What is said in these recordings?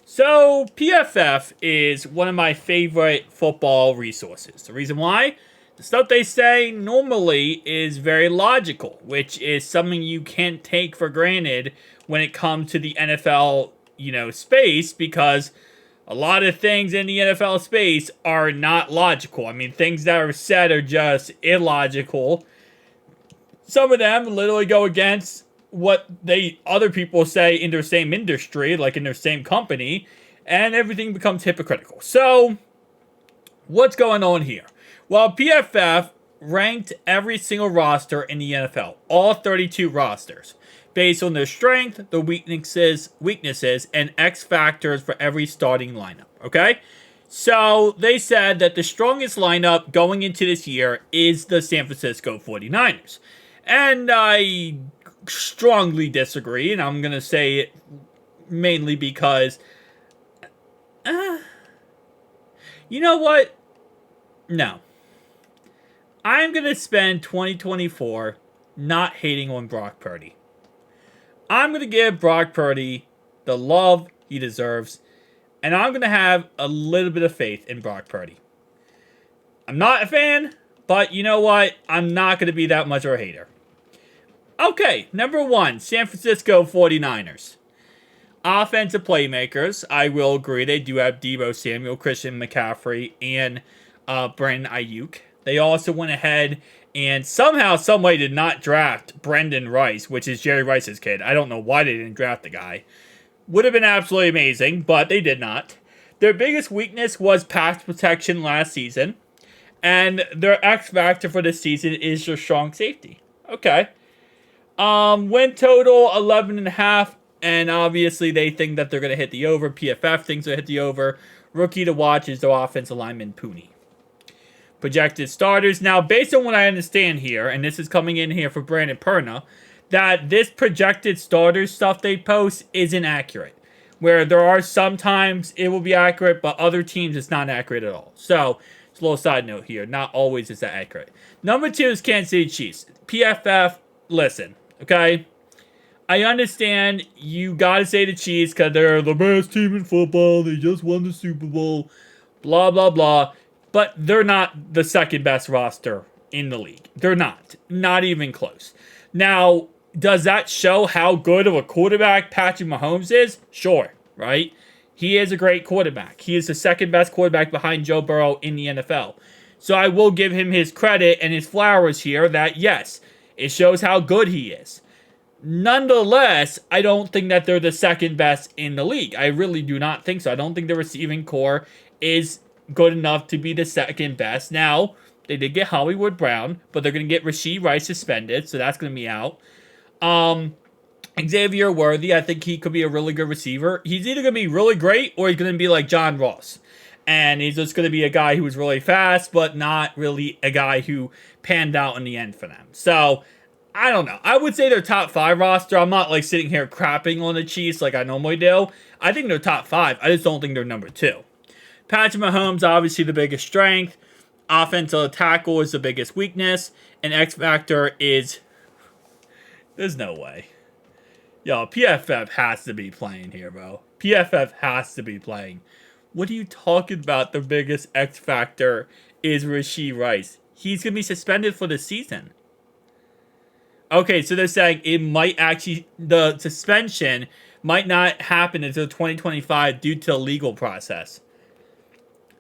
So, PFF is one of my favorite football resources. The reason why? The stuff they say normally is very logical, which is something you can't take for granted when it comes to the NFL, space, because a lot of things in the NFL space are not logical. I mean, things that are said are just illogical. Some of them literally go against what they other people say in their same industry, like in their same company, and everything becomes hypocritical. So, what's going on here? Well, PFF ranked every single roster in the NFL, all 32 rosters, based on their strength, their weaknesses, and X factors for every starting lineup. Okay? So they said that the strongest lineup going into this year is the San Francisco 49ers. And I strongly disagree, and I'm going to say it mainly because, you know what? No. I'm going to spend 2024 not hating on Brock Purdy. I'm going to give Brock Purdy the love he deserves, and I'm going to have a little bit of faith in Brock Purdy. I'm not a fan, but you know what? I'm not going to be that much of a hater. Okay, number one, San Francisco 49ers. Offensive playmakers, I will agree, they do have Deebo Samuel, Christian McCaffrey, and Brandon Ayuk. They also went ahead and somehow, someway did not draft Brendan Rice, which is Jerry Rice's kid. I don't know why they didn't draft the guy. Would have been absolutely amazing, but they did not. Their biggest weakness was pass protection last season, and their X factor for this season is their strong safety. Okay. Win total 11.5, and obviously they think that they're going to hit the over. PFF thinks they'll hit the over. Rookie to watch is their offensive lineman, Pooney. Projected starters. Now, based on what I understand here, and this is coming in here for Brandon Perna, that this projected starters stuff they post isn't accurate. Where there are sometimes it will be accurate, but other teams it's not accurate at all. So, it's a little side note here. Not always is that accurate. Number 2 is Kansas City Chiefs. PFF, listen, okay? I understand you gotta say the Chiefs because they're the best team in football. They just won the Super Bowl. Blah, blah, blah. But they're not the second best roster in the league. They're not. Not even close. Now, does that show how good of a quarterback Patrick Mahomes is? Sure, right? He is a great quarterback. He is the second best quarterback behind Joe Burrow in the NFL. So I will give him his credit and his flowers here that, yes, it shows how good he is. Nonetheless, I don't think that they're the second best in the league. I really do not think so. I don't think the receiving core is good enough to be the second best. Now, they did get Hollywood Brown, but they're going to get Rashee Rice suspended, so that's going to be out. Xavier Worthy, I think he could be a really good receiver. He's either going to be really great or he's going to be like John Ross. And he's just going to be a guy who was really fast, but not really a guy who panned out in the end for them. So, I don't know. I would say they're top 5 roster. I'm not like sitting here crapping on the Chiefs like I normally do. I think they're top 5. I just don't think they're number 2. Patrick Mahomes, obviously the biggest strength. Offensive tackle is the biggest weakness. And X factor is... There's no way. Yo, PFF has to be playing here, bro. PFF has to be playing. What are you talking about? The biggest X factor is Rashee Rice. He's going to be suspended for the season. Okay, so they're saying it might actually... The suspension might not happen until 2025 due to a legal process.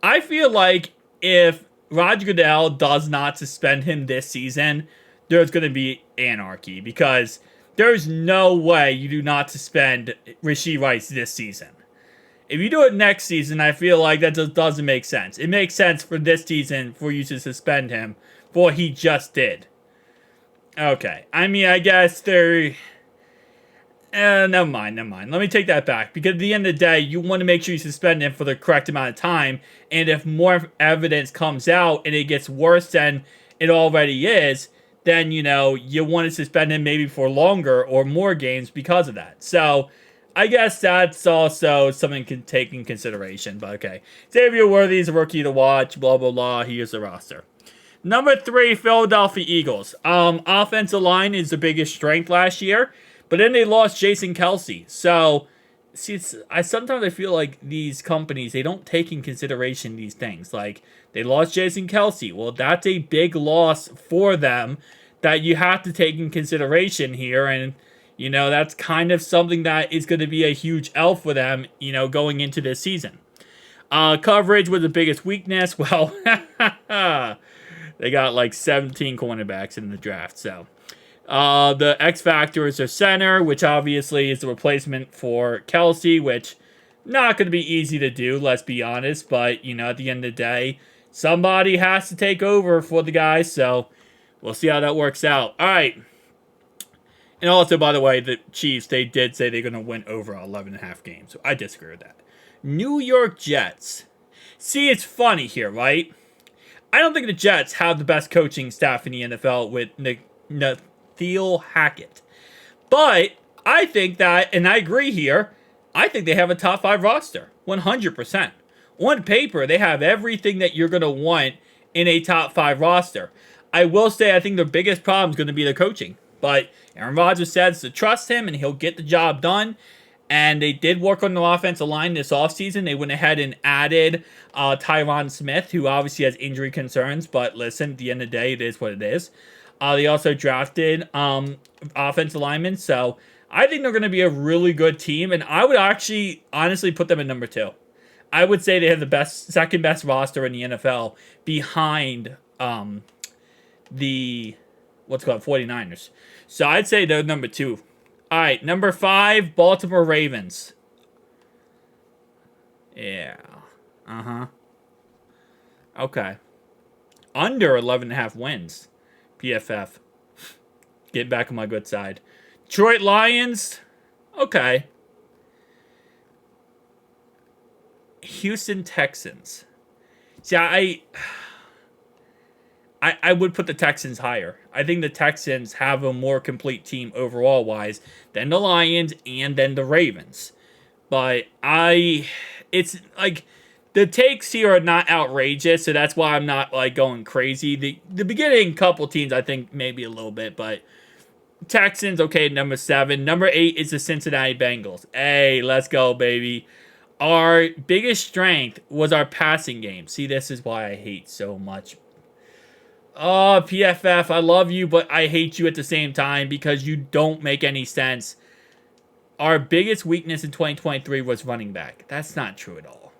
I feel like if Roger Goodell does not suspend him this season, there's going to be anarchy because there's no way you do not suspend Rashee Rice this season. If you do it next season, I feel like that just doesn't make sense. It makes sense for this season for you to suspend him for what he just did. Okay, I mean, I guess they're... never mind. Let me take that back. Because at the end of the day, you want to make sure you suspend him for the correct amount of time. And if more evidence comes out and it gets worse than it already is, then, you want to suspend him maybe for longer or more games because of that. So, I guess that's also something to take in consideration. But okay. Xavier Worthy is a rookie to watch. Blah, blah, blah. Here's the roster. Number 3, Philadelphia Eagles. Offensive line is the biggest strength last year. But then they lost Jason Kelce. So, see, I sometimes I feel like these companies, they don't take in consideration these things. Like, they lost Jason Kelsey. Well, that's a big loss for them that you have to take in consideration here, and that's kind of something that is going to be a huge L for them, going into this season. Coverage was the biggest weakness. Well, they got like 17 cornerbacks in the draft, so. The X Factor is their center, which obviously is the replacement for Kelsey, which not going to be easy to do, let's be honest. But, at the end of the day, somebody has to take over for the guys, so we'll see how that works out. All right. And also, by the way, the Chiefs, they did say they're going to win over 11.5 games, so I disagree with that. New York Jets. See, it's funny here, right? I don't think the Jets have the best coaching staff in the NFL with Theo Hackett. But I think that, and I agree here, I think they have a top 5 roster. 100%. On paper, they have everything that you're going to want in a top 5 roster. I will say I think the biggest problem is going to be the coaching. But Aaron Rodgers says to trust him and he'll get the job done. And they did work on the offensive line this offseason. They went ahead and added Tyron Smith, who obviously has injury concerns. But listen, at the end of the day, it is what it is. They also drafted offensive linemen. So I think they're going to be a really good team. And I would actually honestly put them at number 2. I would say they have the second best roster in the NFL behind the 49ers. So I'd say they're number 2. All right, number 5, Baltimore Ravens. Yeah. Okay. Under 11.5 wins. PFF. Get back on my good side. Detroit Lions. Okay. Houston Texans. See, I would put the Texans higher. I think the Texans have a more complete team overall wise than the Lions and then the Ravens. But it's like the takes here are not outrageous, so that's why I'm not like going crazy. The beginning couple teams I think maybe a little bit, but Texans okay, number 7. Number 8 is the Cincinnati Bengals. Hey, let's go, baby. Our biggest strength was our passing game. See, this is why I hate so much. Oh, PFF, I love you, but I hate you at the same time because you don't make any sense. Our biggest weakness in 2023 was running back. That's not true at all.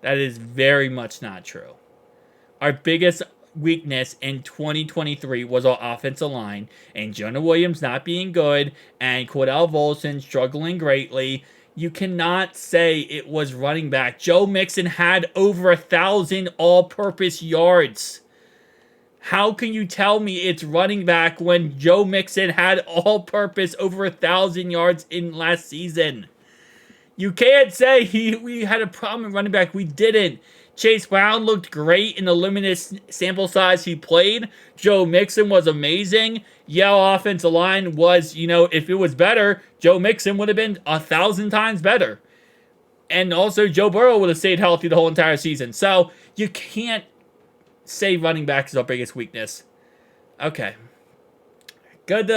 That is very much not true. Our biggest weakness in 2023 was our offensive line, and Jonah Williams not being good, and Cordell Volson struggling greatly. You cannot say it was running back. Joe Mixon had over 1,000 all-purpose yards. How can you tell me it's running back when Joe Mixon had all-purpose over 1,000 yards in last season? You can't say we had a problem in running back. We didn't. Chase Brown looked great in the limited sample size he played. Joe Mixon was amazing. Yeah, offensive line was, if it was better, Joe Mixon would have been 1,000 times better. And also, Joe Burrow would have stayed healthy the whole entire season. So, you can't say running back is our biggest weakness. Okay. Good,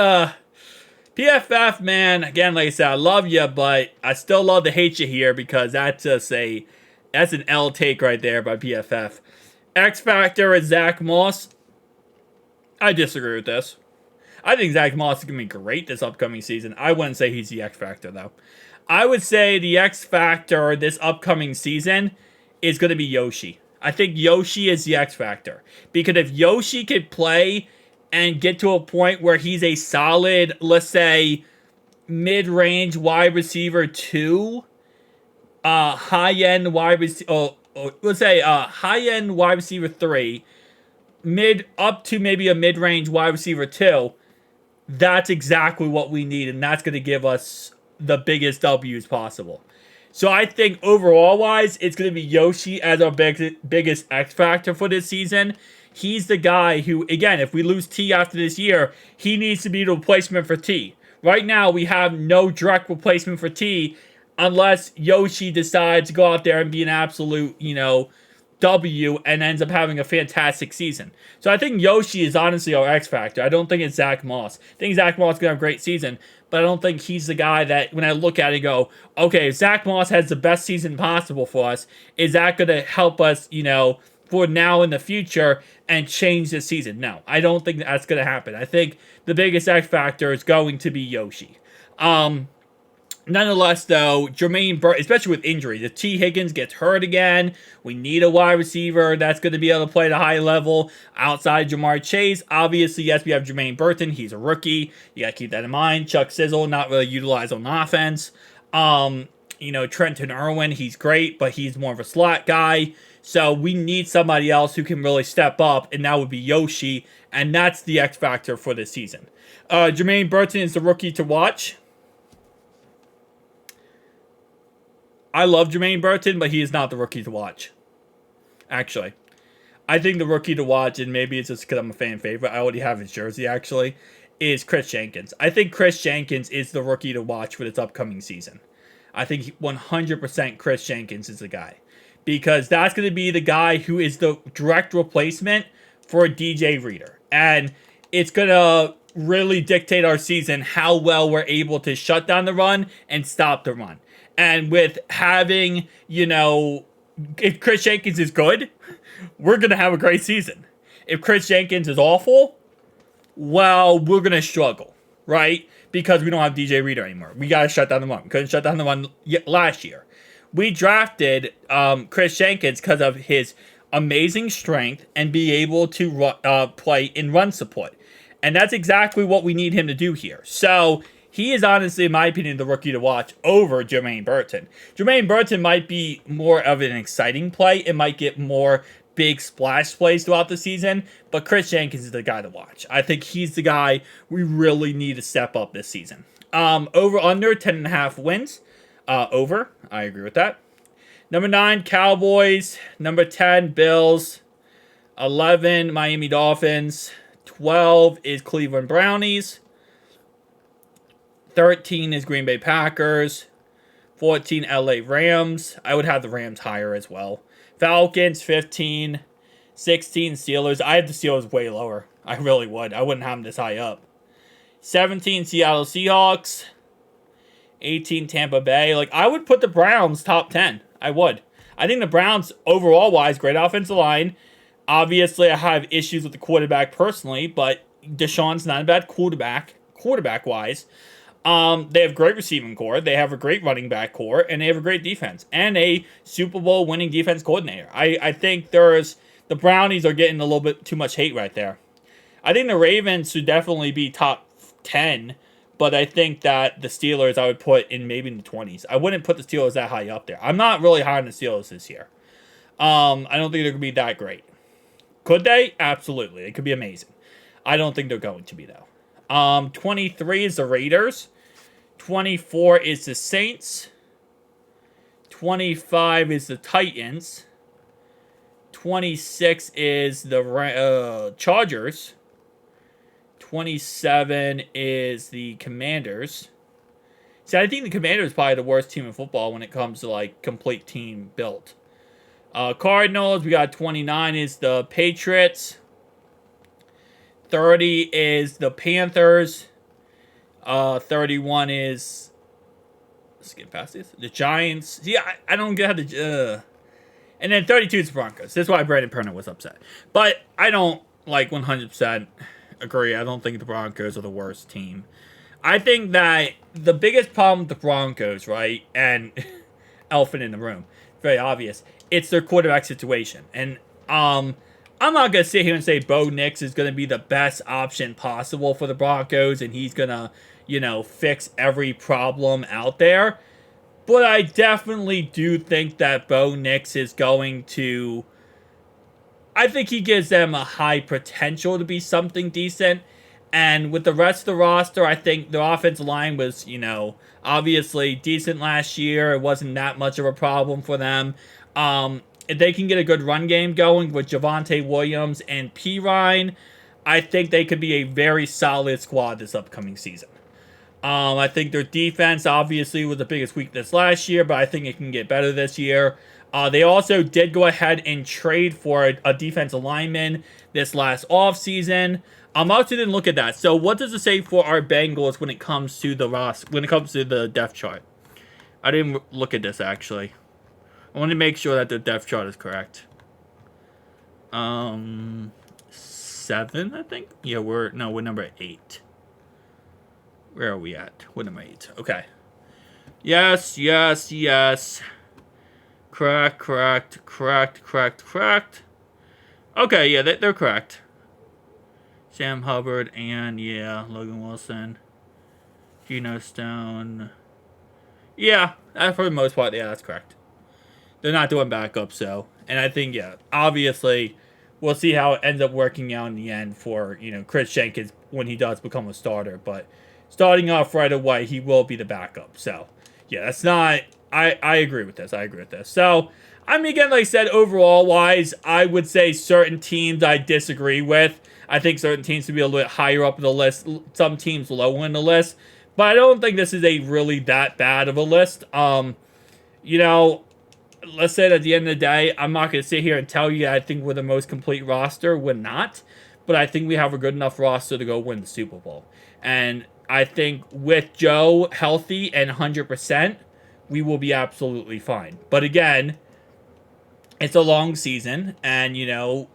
PFF, man. Again, like I said, I love you, but I still love to hate you here because that's an L take right there by PFF. X Factor is Zach Moss. I disagree with this. I think Zach Moss is going to be great this upcoming season. I wouldn't say he's the X Factor, though. I would say the X Factor this upcoming season is going to be Yoshi. I think Yoshi is the X Factor. Because if Yoshi could play and get to a point where he's a solid, let's say, mid-range wide receiver 2, high-end wide receiver, high-end wide receiver 3, up to maybe a mid-range wide receiver 2, that's exactly what we need, and that's going to give us the biggest W's possible. So I think overall-wise, it's going to be Yoshi as our biggest X factor for this season. He's the guy who, again, if we lose T after this year, he needs to be the replacement for T. Right now, we have no direct replacement for T unless Yoshi decides to go out there and be an absolute, W and ends up having a fantastic season. So I think Yoshi is honestly our X factor. I don't think it's Zach Moss. I think Zach Moss is going to have a great season, but I don't think he's the guy that when I look at it go, okay, if Zach Moss has the best season possible for us, is that going to help us, for now in the future and change the season? No, I don't think that's going to happen. I think the biggest X factor is going to be Yoshi. Nonetheless, though, Jermaine Burton, especially with injuries, if T. Higgins gets hurt again, we need a wide receiver that's going to be able to play at a high level outside Jamar Chase. Obviously, yes, we have Jermaine Burton. He's a rookie. You got to keep that in mind. Chuck Sizzle, not really utilized on offense. Trenton Irwin, he's great, but he's more of a slot guy. So we need somebody else who can really step up, and that would be Yoshi, and that's the X factor for this season. Jermaine Burton is the rookie to watch. I love Jermaine Burton, but he is not the rookie to watch. Actually, I think the rookie to watch, and maybe it's just because I'm a fan favorite, I already have his jersey actually, is Chris Jenkins. I think Chris Jenkins is the rookie to watch for this upcoming season. I think 100% Chris Jenkins is the guy. Because that's going to be the guy who is the direct replacement for DJ Reader. And it's going to really dictate our season how well we're able to shut down the run and stop the run. And with having, if Chris Jenkins is good, we're going to have a great season. If Chris Jenkins is awful, well, we're going to struggle, right? Because we don't have DJ Reader anymore. We got to shut down the run. We couldn't shut down the run last year. We drafted Chris Jenkins because of his amazing strength and be able to play in run support. And that's exactly what we need him to do here. So he is honestly, in my opinion, the rookie to watch over Jermaine Burton. Jermaine Burton might be more of an exciting play. It might get more big splash plays throughout the season. But Chris Jenkins is the guy to watch. I think he's the guy we really need to step up this season. Over under 10.5 wins. Over. I agree with that. Number 9, Cowboys. Number 10, Bills. 11, Miami Dolphins. 12 is Cleveland Brownies. 13 is Green Bay Packers. 14, LA Rams. I would have the Rams higher as well. Falcons, 15. 16, Steelers. I have the Steelers way lower. I really would. I wouldn't have them this high up. 17, Seattle Seahawks. 18, Tampa Bay. I would put the Browns top 10. I would. I think the Browns, overall-wise, great offensive line. Obviously, I have issues with the quarterback personally, but Deshaun's not a bad quarterback-wise. They have great receiving core. They have a great running back core, and they have a great defense. And a Super Bowl winning defense coordinator. I think the Brownies are getting a little bit too much hate right there. I think the Ravens should definitely be top 10. But I think that the Steelers I would put in maybe in the 20s. I wouldn't put the Steelers that high up there. I'm not really high on the Steelers this year. I don't think they're going to be that great. Could they? Absolutely. It could be amazing. I don't think they're going to be, though. 23 is the Raiders. 24 is the Saints. 25 is the Titans. 26 is the Chargers. 27 is the Commanders. See, I think the Commanders is probably the worst team in football when it comes to, complete team build. Cardinals, we got 29 is the Patriots. 30 is the Panthers. 31 is... Let's get past this. The Giants. See, I don't get how the... And then 32 is the Broncos. That's why Brandon Perna was upset. But I don't, 100%... agree. I don't think the Broncos are the worst team. I think that the biggest problem with the Broncos, right, and elephant in the room, very obvious, it's their quarterback situation. And I'm not going to sit here and say Bo Nix is going to be the best option possible for the Broncos and he's going to, fix every problem out there. But I definitely do think that Bo Nix is going to... I think he gives them a high potential to be something decent. And with the rest of the roster, I think the offensive line was, obviously decent last year. It wasn't that much of a problem for them. If they can get a good run game going with Javonte Williams and Pirine, I think they could be a very solid squad this upcoming season. I think their defense obviously was the biggest weakness last year, but I think it can get better this year. They also did go ahead and trade for a defensive lineman this last offseason. I also didn't look at that. So what does it say for our Bengals when it comes to the depth chart? I didn't look at this actually. I want to make sure that the depth chart is correct. 7, I think. Yeah, we're number 8. Where are we at? We're number 8. Okay. Yes. Correct. Okay, yeah, they're correct. Sam Hubbard and, yeah, Logan Wilson. Geno Stone. Yeah, for the most part, yeah, that's correct. They're not doing backup, so. And I think, yeah, obviously, we'll see how it ends up working out in the end for, Chris Jenkins when he does become a starter. But starting off right away, he will be the backup. So, yeah, that's not... I agree with this. So, I mean, again, like I said, overall-wise, I would say certain teams I disagree with. I think certain teams should be a little bit higher up in the list. Some teams lower in the list. But I don't think this is a really that bad of a list. Let's say that at the end of the day, I'm not going to sit here and tell you I think we're the most complete roster. We're not. But I think we have a good enough roster to go win the Super Bowl. And I think with Joe healthy and 100%, we will be absolutely fine. But again, it's a long season, and,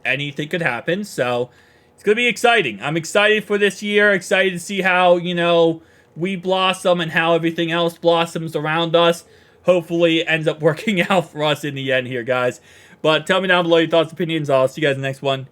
anything could happen. So it's going to be exciting. I'm excited for this year. Excited to see how, we blossom and how everything else blossoms around us. Hopefully it ends up working out for us in the end here, guys. But tell me down below your thoughts, opinions. I'll see you guys in the next one.